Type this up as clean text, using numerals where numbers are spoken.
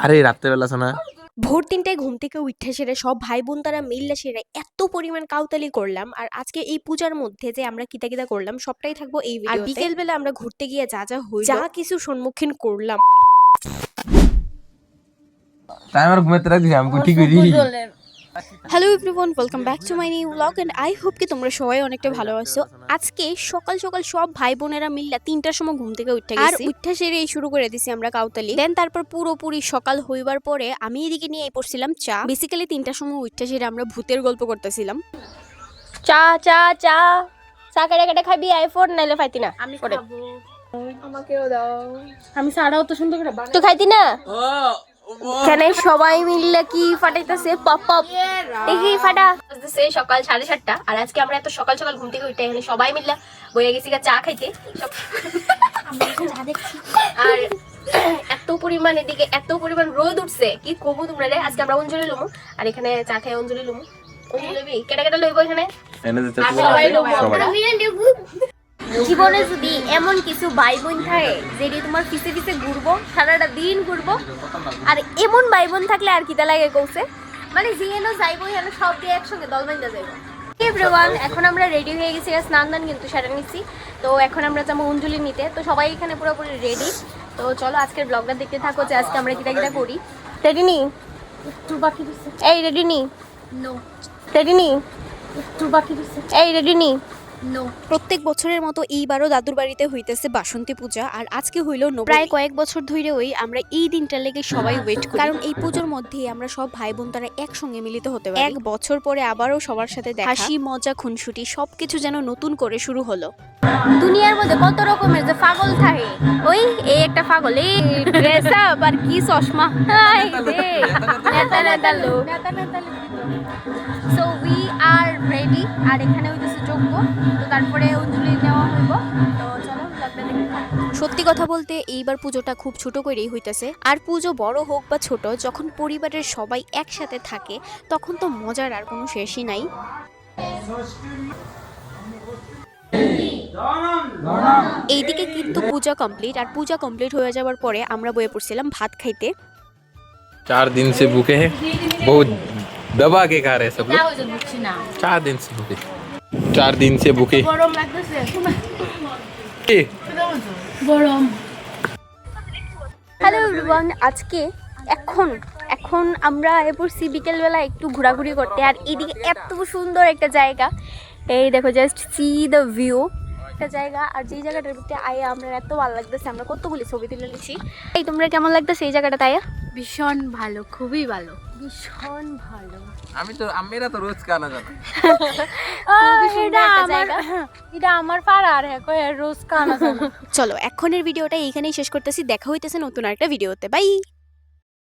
আরে রাত্রেবেলা শোনা ভোর ৩টায় ঘুম থেকে উঠে সেরে সব ভাই বোন তারা মিললে সেরে এত পরিমাণ কাউতালি করলাম। আর আজকে এই পূজার মধ্যে যে আমরা কিতা কিতা করলাম সবটাই থাকবো এই ভিডিওতে। আর বিকেল বেলা আমরা ঘুরতে গিয়ে যা যা হইল, যা কিছু সম্মুখীন করলাম। তাই আমার ঘুমাতে রাখছি আমি ঠিক করি। Hello everyone, welcome back to my new blog and I hope কি তোমরা সবাই অনেকটা ভালো আছো। আজকে সকাল সকাল সব ভাই বোনেরা মিললা ৩টার সময় ঘুম থেকে উঠে গেছি। আর উঠে সেরে শুরু করে দিছি আমরা কাউতালি। দেন তারপর পুরোপুরি সকাল হইবার পরে আমি এদিকে নিয়ে পড়ছিলাম চা। বেসিক্যালি ৩টার সময় উঠে সেরে আমরা ভূতের গল্প করতেছিলাম। চা চা চা চা কেটে কেটে খাবি আইফোন নাইলে ফাইতি না। আমি খাবো, আমাকেও দাও। আমি চাটাও তো সুন্দর করে বানাই। তো খাইতি না? এখানে সবাই মিললে কি ফাটাইতেছে পপ পপ দেখি ফাটা বাজতেছে সকাল 7:30। আর আজকে আমরা এত সকাল সকাল ঘুম থেকে উঠে এখানে সবাই মিললে বইয়া গেছি চা খাইতে আর এত পরিমাণ এদিকে এত পরিমাণ রোদ উঠছে কি কবু তোমরা রে। আজকে আমরা অঞ্জলি লমু আর এখানে চা খাই অঞ্জলি লমু। অঞ্জলি লবি কেটা কেটা লইব এখানে জীবনে যদি এমন কিছু ভাই বোন থাকে যেটি তোমার পিছে পিছে ঘুরবো সারাটা দিন ঘুরবো, আর এমন ভাই বোন থাকলে আর কিতা লাগে কৌছে, মানে যেন যাইবো যেন সব দিয়ে একসঙ্গে দল বাইন্দা যাইবো। এভরিওয়ান, এখন আমরা রেডি হয়ে গেছি, স্নান দান কিন্তু সেরে নিচ্ছি। তো এখন আমরা যাবো অঞ্জলি নিতে। তো সবাই এখানে পুরোপুরি রেডি। তো চলো আজকের ব্লগটা দেখতে থাকো যে আজকে আমরা কিতা কিতা করি। রেডি নি? একটু বাকি দিছে। এই রেডি নি? নো। রেডি নি? একটু বাকি দিছে। এই রেডি নি? প্রত্যেক বছরের মতো এইবারও দাদুর বাড়িতে হইতেছে বাসন্তী পূজা। আর আজকে হইল প্রায় কয়েক বছর ধরে আমরা এই দিনটার লেগে সবাই ওয়েট করি, কারণ এই পুজোর মধ্যে আমরা সব ভাই বোন তারা একসঙ্গে মিলিত হতে পারি। 1 বছর পরে আবারও সবার সাথে দেখা, হাসি মজা খুনসুটি সবকিছু যেন নতুন করে শুরু হলো। দুনিয়ার মধ্যে কত রকমের যে পাগল থাকে, ওই এই একটা পাগল, এই ড্রেস আপ আর কি চশমা, নেতা নেতা লোক। So we are ready. আর এখানে হইতেছে যোগ্য, তো তারপরে অঞ্জলি নেওয়া হইব। তো চলো ব্লগটা দেখতে থাকো। সত্যি কথা বলতে এইবার পুজোটা খুব ছোট করেই হইতেছে। আর পুজো বড় হোক বা ছোট, যখন পরিবারের সবাই একসাথে থাকে তখন তো মজার আর কোনো শেষই নাই। এইদিকে কিন্তু পূজা কমপ্লিট। আর পূজা কমপ্লিট হয়ে যাওয়ার পরে আমরা বয়ে পড়ছিলাম ভাত খাইতে। 4 दिन से भूखे हैं, बहुत दबा के खा रहे हैं सब लोग। 4 दिन से भूखे, 4 दिन से भूखे। গরম লাগতেছে, ए, গরম। হ্যালো এভরিওয়ান, আজকে এখন আমরা পড়ছি বিকেলবেলা একটু ঘোরাঘুরি করতে। আর এদিকে এত সুন্দর একটা জায়গা, এই দেখো জাস্ট সি দ্য ভিউ একটা জায়গা। আর যেই জায়গাটার ভিতরে আয়া আমরা এত ভালো লাগতেছে, আমরা কতগুলি ছবি তুলে নিয়েছি। এই তোমরা কেমন লাগতেছে এই জায়গাটা? তাই ভীষণ ভালো, খুবই ভালো, ভীষণ ভালো। मेरा तो रोज का आना जाता। এটা আমার পাড়ার রোজ কানা। চলো এখনের ভিডিওটা এইখানেই শেষ করতেছি। দেখা হইতেছে নতুন আরেকটা ভিডিওতে। বাই।